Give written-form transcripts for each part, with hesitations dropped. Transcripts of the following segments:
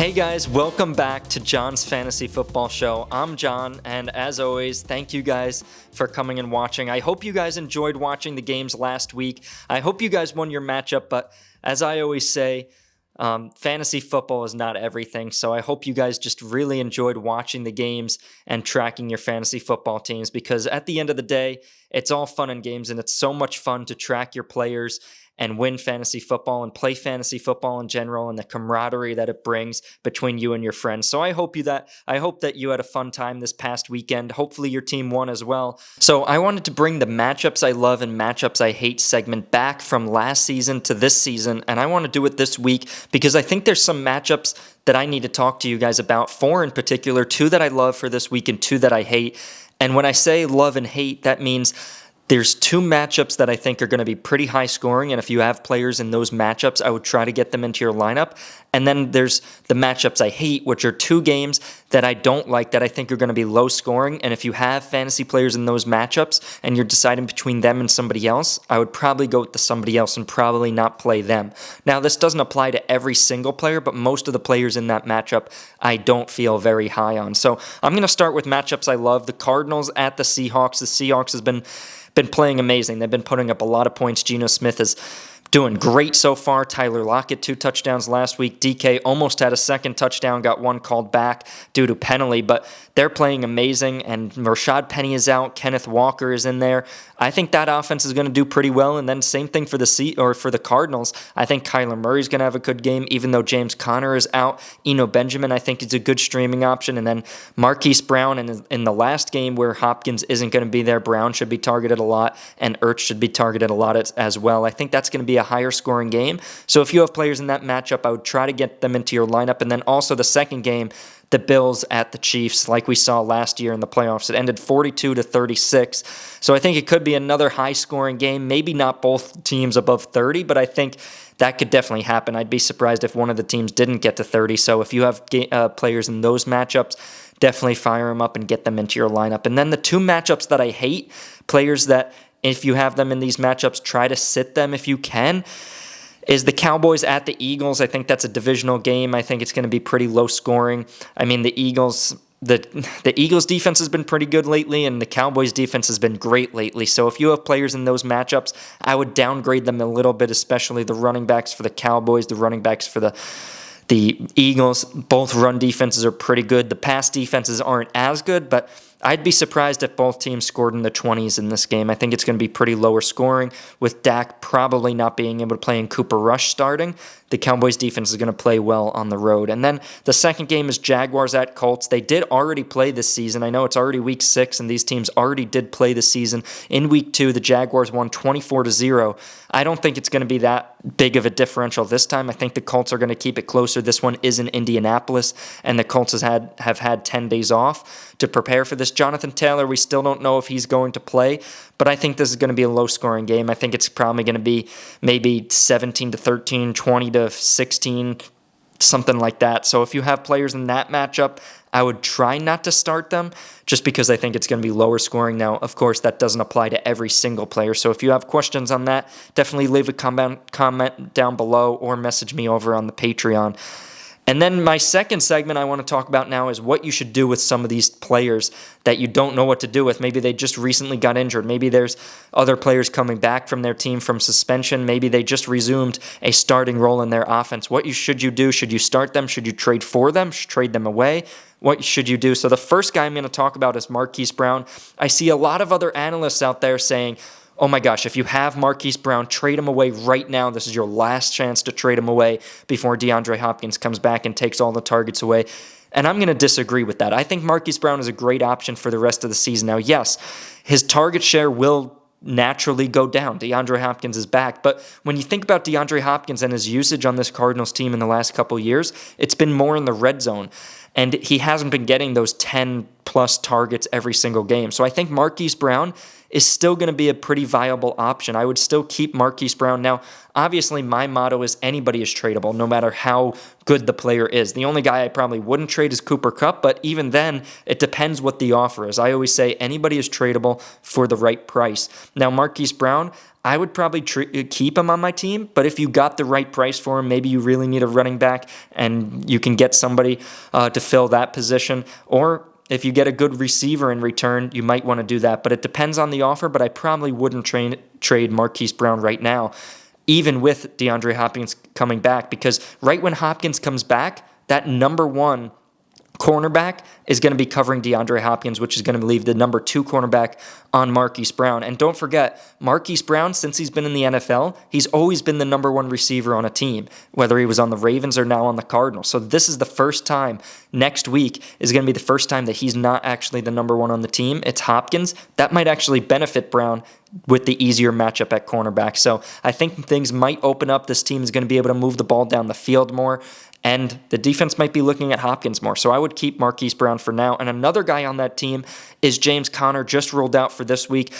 Hey guys, welcome back to John's Fantasy Football Show. I'm John, and as always, thank you guys for coming and watching. I hope you guys enjoyed watching the games last week. I hope you guys won your matchup, but as I always say, fantasy football is not everything, so I hope you guys just really enjoyed watching the games and tracking your fantasy football teams, because at the end of the day, it's all fun and games, and it's so much fun to track your players and win fantasy football and play fantasy football in general, and the camaraderie that it brings between you and your friends. So I hope that you had a fun time this past weekend. Hopefully your team won as well. So I wanted to bring the matchups I love and matchups I hate segment back from last season to this season, and I want to do it this week because I think there's some matchups that I need to talk to you guys about, four in particular, two that I love for this week and two that I hate. And when I say love and hate, that means there's two matchups that I think are going to be pretty high scoring, and if you have players in those matchups, I would try to get them into your lineup. And then there's the matchups I hate, which are two games that I don't like that I think are going to be low scoring. And if you have fantasy players in those matchups and you're deciding between them and somebody else, I would probably go with the somebody else and probably not play them. Now, this doesn't apply to every single player, but most of the players in that matchup I don't feel very high on. So I'm going to start with matchups I love. The Cardinals at the Seahawks. The Seahawks has been playing amazing. They've been putting up a lot of points. Geno Smith is doing great so far. Tyler Lockett, 2 touchdowns last week. DK almost had a second touchdown, got one called back due to penalty, but they're playing amazing, and Rashad Penny is out. Kenneth Walker is in there. I think that offense is going to do pretty well, and then same thing for the Cardinals. I think Kyler Murray's going to have a good game, even though James Conner is out. Eno Benjamin, I think, is a good streaming option, and then Marquise Brown in the last game where Hopkins isn't going to be there, Brown should be targeted a lot, and Ertz should be targeted a lot as well. I think that's going to be a higher scoring game. So if you have players in that matchup, I would try to get them into your lineup. And then also the second game, the Bills at the Chiefs, like we saw last year in the playoffs. It ended 42-36. So I think it could be another high scoring game. Maybe not both teams above 30, but I think that could definitely happen. I'd be surprised if one of the teams didn't get to 30. So if you have players in those matchups, definitely fire them up and get them into your lineup. And then the two matchups that I hate, players that if you have them in these matchups, try to sit them if you can, is the Cowboys at the Eagles. I think that's a divisional game. I think it's going to be pretty low scoring. I mean, the Eagles defense has been pretty good lately, and the Cowboys defense has been great lately. So if you have players in those matchups, I would downgrade them a little bit, especially the running backs for the Cowboys, the running backs for the Eagles. Both run defenses are pretty good. The pass defenses aren't as good, but I'd be surprised if both teams scored in the 20s in this game. I think it's going to be pretty lower scoring, with Dak probably not being able to play and Cooper Rush starting. The Cowboys defense is going to play well on the road. And then the second game is Jaguars at Colts. They did already play this season. I know it's already week 6, and these teams already did play this season. In week 2, the Jaguars won 24-0. I don't think it's going to be that big of a differential this time. I think the Colts are going to keep it closer. This one is in Indianapolis, and the Colts have had 10 days off to prepare for this. Jonathan Taylor, we still don't know if he's going to play, but I think this is going to be a low-scoring game. I think it's probably going to be maybe 17-13, 20-16, something like that. So if you have players in that matchup, I would try not to start them just because I think it's going to be lower scoring. Now, of course, that doesn't apply to every single player. So if you have questions on that, definitely leave a comment down below or message me over on the Patreon. And then my second segment I want to talk about now is what you should do with some of these players that you don't know what to do with. Maybe they just recently got injured. Maybe there's other players coming back from their team from suspension. Maybe they just resumed a starting role in their offense. What should you do? Should you start them? Should you trade for them? Should you trade them away? What should you do? So the first guy I'm going to talk about is Marquise Brown. I see a lot of other analysts out there saying, oh my gosh, if you have Marquise Brown, trade him away right now. This is your last chance to trade him away before DeAndre Hopkins comes back and takes all the targets away. And I'm going to disagree with that. I think Marquise Brown is a great option for the rest of the season. Now, yes, his target share will naturally go down. DeAndre Hopkins is back. But when you think about DeAndre Hopkins and his usage on this Cardinals team in the last couple of years, it's been more in the red zone. And he hasn't been getting those 10-plus targets every single game. So I think Marquise Brown is still going to be a pretty viable option. I would still keep Marquise Brown. Now, obviously, my motto is anybody is tradable, no matter how good the player is. The only guy I probably wouldn't trade is Cooper Kupp, but even then, it depends what the offer is. I always say anybody is tradable for the right price. Now, Marquise Brown, I would probably keep him on my team. But if you got the right price for him, maybe you really need a running back and you can get somebody to fill that position. Or if you get a good receiver in return, you might want to do that. But it depends on the offer, but I probably wouldn't trade Marquise Brown right now, even with DeAndre Hopkins coming back, because right when Hopkins comes back, that number one cornerback is going to be covering DeAndre Hopkins, which is going to leave the number 2 cornerback on Marquise Brown. And don't forget, Marquise Brown, since he's been in the NFL, he's always been the number 1 receiver on a team, whether he was on the Ravens or now on the Cardinals. So this is the first time, next week is going to be the first time that he's not actually the number 1 on the team. It's Hopkins. That might actually benefit Brown with the easier matchup at cornerback. So I think things might open up. This team is going to be able to move the ball down the field more, and the defense might be looking at Hopkins more. So I would keep Marquise Brown for now. And another guy on that team is James Conner, just ruled out for this week.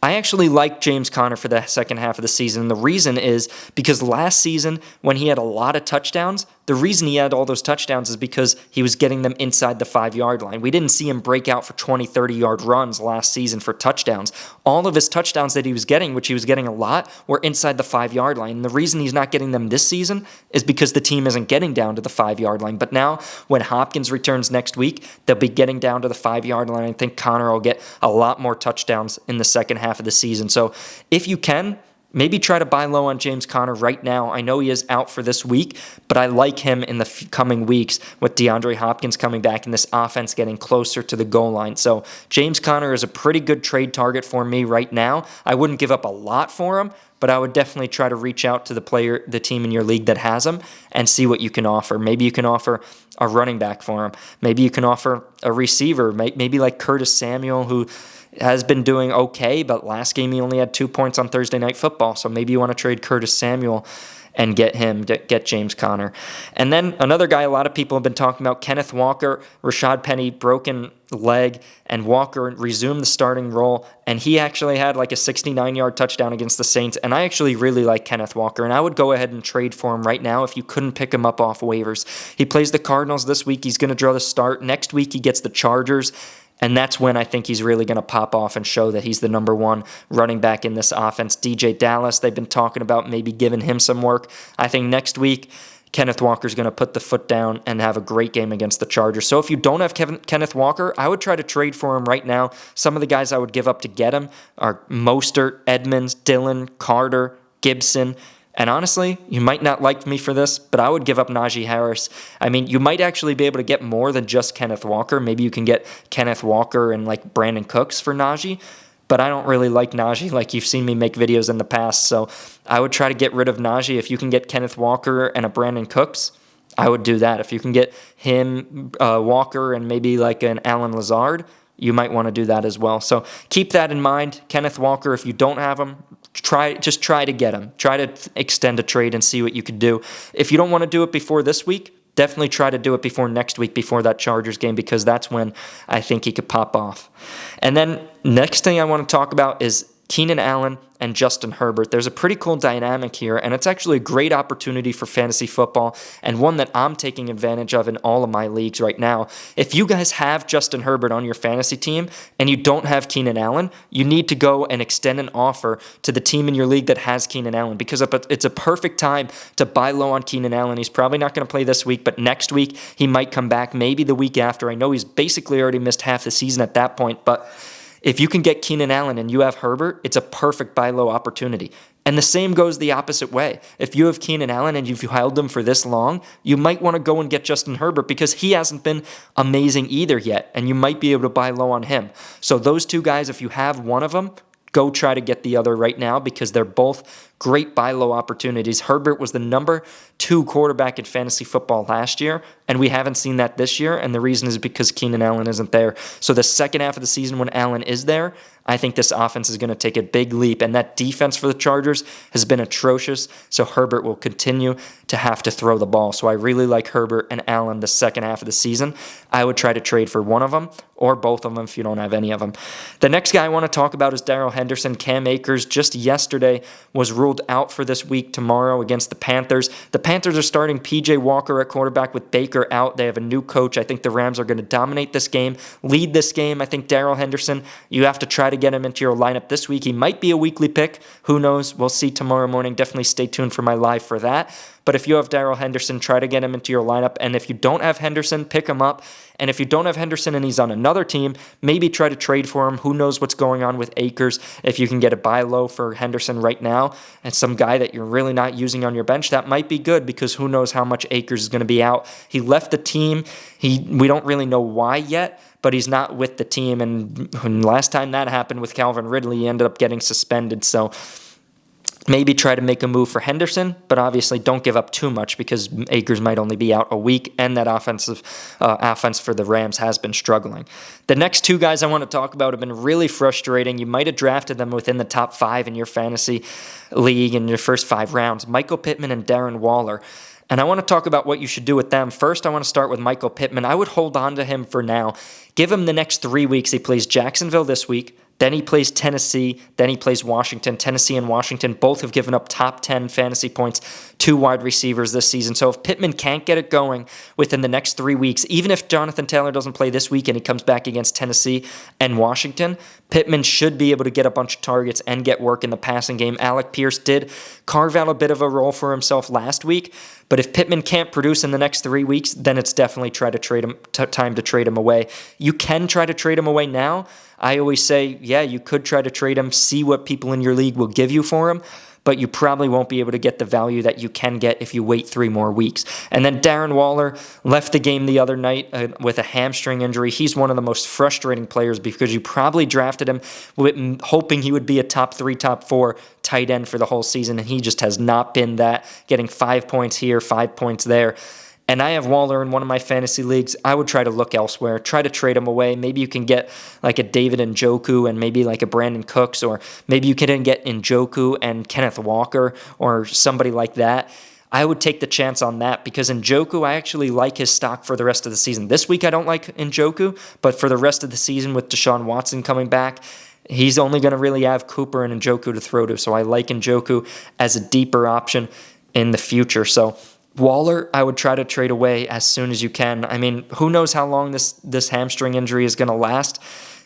I actually like James Conner for the second half of the season. And the reason is because last season, when he had a lot of touchdowns, the reason he had all those touchdowns is because he was getting them inside the 5-yard line. We didn't see him break out for 20, 30-yard runs last season for touchdowns. All of his touchdowns that he was getting, which he was getting a lot, were inside the 5-yard line. And the reason he's not getting them this season is because the team isn't getting down to the 5-yard line. But now, when Hopkins returns next week, they'll be getting down to the 5-yard line. I think Conner will get a lot more touchdowns in the second half of the season. So if you can, maybe try to buy low on James Conner right now. I know he is out for this week, but I like him in the coming weeks with DeAndre Hopkins coming back and this offense getting closer to the goal line. So James Conner is a pretty good trade target for me right now. I wouldn't give up a lot for him, but I would definitely try to reach out to the team in your league that has him and see what you can offer. Maybe you can offer a running back for him. Maybe you can offer a receiver, maybe like Curtis Samuel, who has been doing okay, but last game he only had 2 points on Thursday Night Football. So maybe you want to trade Curtis Samuel and get James Conner. And then another guy a lot of people have been talking about, Kenneth Walker. Rashad Penny, broken leg, and Walker resumed the starting role, and he actually had like a 69-yard touchdown against the Saints, and I actually really like Kenneth Walker, and I would go ahead and trade for him right now if you couldn't pick him up off waivers. He plays the Cardinals this week. He's going to draw the start. Next week he gets the Chargers, and that's when I think he's really going to pop off and show that he's the number 1 running back in this offense. DJ Dallas, they've been talking about maybe giving him some work. I think next week, Kenneth Walker's going to put the foot down and have a great game against the Chargers. So if you don't have Kenneth Walker, I would try to trade for him right now. Some of the guys I would give up to get him are Mostert, Edmonds, Dillon, Carter, Gibson. And honestly, you might not like me for this, but I would give up Najee Harris. I mean, you might actually be able to get more than just Kenneth Walker. Maybe you can get Kenneth Walker and like Brandon Cooks for Najee, but I don't really like Najee like you've seen me make videos in the past. So I would try to get rid of Najee. If you can get Kenneth Walker and a Brandon Cooks, I would do that. If you can get him, Walker, and maybe like an Alan Lazard, you might want to do that as well. So keep that in mind. Kenneth Walker, if you don't have him, just try to get him. Try to extend a trade and see what you could do. If you don't want to do it before this week, definitely try to do it before next week, before that Chargers game, because that's when I think he could pop off. And then next thing I want to talk about is Keenan Allen and Justin Herbert. There's a pretty cool dynamic here, and it's actually a great opportunity for fantasy football and one that I'm taking advantage of in all of my leagues right now. If you guys have Justin Herbert on your fantasy team and you don't have Keenan Allen, you need to go and extend an offer to the team in your league that has Keenan Allen, because it's a perfect time to buy low on Keenan Allen. He's probably not going to play this week, but next week he might come back, maybe the week after. I know he's basically already missed half the season at that point, but if you can get Keenan Allen and you have Herbert, it's a perfect buy low opportunity. And the same goes the opposite way. If you have Keenan Allen and you've held him for this long, you might want to go and get Justin Herbert because he hasn't been amazing either yet, and you might be able to buy low on him. So those two guys, if you have one of them, go try to get the other right now because they're both great buy low opportunities. Herbert was the number 2 quarterback in fantasy football last year, and we haven't seen that this year, and the reason is because Keenan Allen isn't there. So the second half of the season when Allen is there, I think this offense is going to take a big leap, and that defense for the Chargers has been atrocious, so Herbert will continue to have to throw the ball. So I really like Herbert and Allen the second half of the season. I would try to trade for one of them or both of them if you don't have any of them. The next guy I want to talk about is Darrell Henderson. Cam Akers just yesterday was ruled out for this week tomorrow against the Panthers. The Panthers are starting P.J. Walker at quarterback with Baker Baker out. They have a new coach. I think the Rams are going to dominate this game, lead this game. I think Darrell Henderson, you have to try to get him into your lineup this week. He might be a weekly pick. Who knows? We'll see tomorrow morning. Definitely stay tuned for my live for that. But if you have Darrell Henderson, try to get him into your lineup. And if you don't have Henderson, pick him up. And if you don't have Henderson and he's on another team, maybe try to trade for him. Who knows what's going on with Akers? If you can get a buy low for Henderson right now and some guy that you're really not using on your bench, that might be good because who knows how much Akers is going to be out. He left the team. We don't really know why yet, but he's not with the team. And last time that happened with Calvin Ridley, he ended up getting suspended. So maybe try to make a move for Henderson, but obviously don't give up too much because Akers might only be out a week, and that offense for the Rams has been struggling. The next two guys I want to talk about have been really frustrating. You might have drafted them within the top 5 in your fantasy league in your first 5 rounds. Michael Pittman and Darren Waller. And I want to talk about what you should do with them. First, I want to start with Michael Pittman. I would hold on to him for now. Give him the next 3 weeks. He plays Jacksonville this week. Then he plays Tennessee. Then he plays Washington. Tennessee and Washington both have given up top 10 fantasy points to wide receivers this season. So if Pittman can't get it going within the next 3 weeks, even if Jonathan Taylor doesn't play this week and he comes back against Tennessee and Washington, Pittman should be able to get a bunch of targets and get work in the passing game. Alec Pierce did carve out a bit of a role for himself last week, but if Pittman can't produce in the next 3 weeks, then it's definitely time to trade him away. You can try to trade him away now. I always say, yeah, you could try to trade him, see what people in your league will give you for him, but you probably won't be able to get the value that you can get if you wait 3 more weeks. And then Darren Waller left the game the other night with a hamstring injury. He's one of the most frustrating players because you probably drafted him hoping he would be a top 3, top 4 tight end for the whole season, and he just has not been that, getting 5 points here, 5 points there. And I have Waller in one of my fantasy leagues. I would try to look elsewhere, try to trade him away. Maybe you can get like a David Njoku and maybe like a Brandon Cooks, or maybe you can get Njoku and Kenneth Walker or somebody like that. I would take the chance on that because Njoku, I actually like his stock for the rest of the season. This week I don't like Njoku, but for the rest of the season with Deshaun Watson coming back, he's only going to really have Cooper and Njoku to throw to. So I like Njoku as a deeper option in the future. So Waller, I would try to trade away as soon as you can. I mean, who knows how long this hamstring injury is going to last.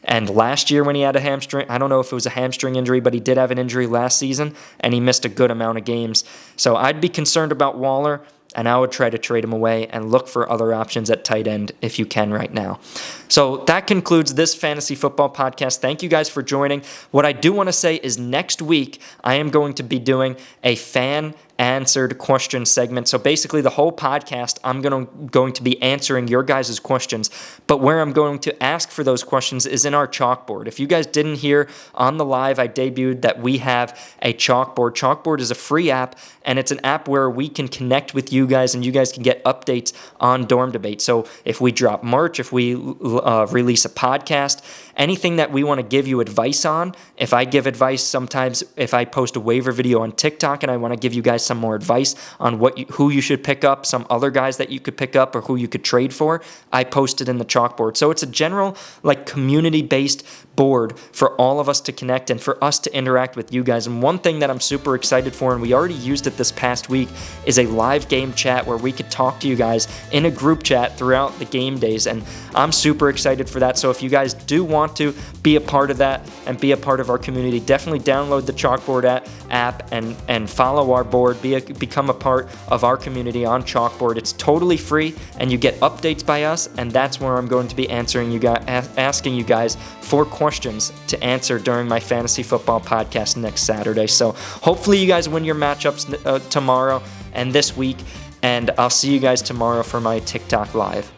And last year when he had a hamstring, I don't know if it was a hamstring injury, but he did have an injury last season, and he missed a good amount of games. So I'd be concerned about Waller, and I would try to trade him away and look for other options at tight end if you can right now. So that concludes this fantasy football podcast. Thank you guys for joining. What I do want to say is next week I am going to be doing a fan answered question segment. So basically the whole podcast, I'm going to be answering your guys' questions, but where I'm going to ask for those questions is in our Chalkboard. If you guys didn't hear on the live, I debuted that we have a Chalkboard. Chalkboard is a free app, and it's an app where we can connect with you guys, and you guys can get updates on Dorm Debate. So if we drop merch, if we release a podcast, anything that we want to give you advice on, if I give advice sometimes, if I post a waiver video on TikTok and I want to give you guys some more advice on who you should pick up, some other guys that you could pick up or who you could trade for, I post it in the Chalkboard. So it's a general community-based board for all of us to connect and for us to interact with you guys. And one thing that I'm super excited for, and we already used it this past week, is a live game chat where we could talk to you guys in a group chat throughout the game days. And I'm super excited for that. So if you guys do want to be a part of that and be a part of our community, definitely download the Chalkboard app and follow our board. Become a part of our community on Chalkboard. It's totally free, and you get updates by us, and that's where I'm going to be asking you guys for questions to answer during my fantasy football podcast next Saturday. So hopefully you guys win your matchups tomorrow and this week, and I'll see you guys tomorrow for my TikTok live.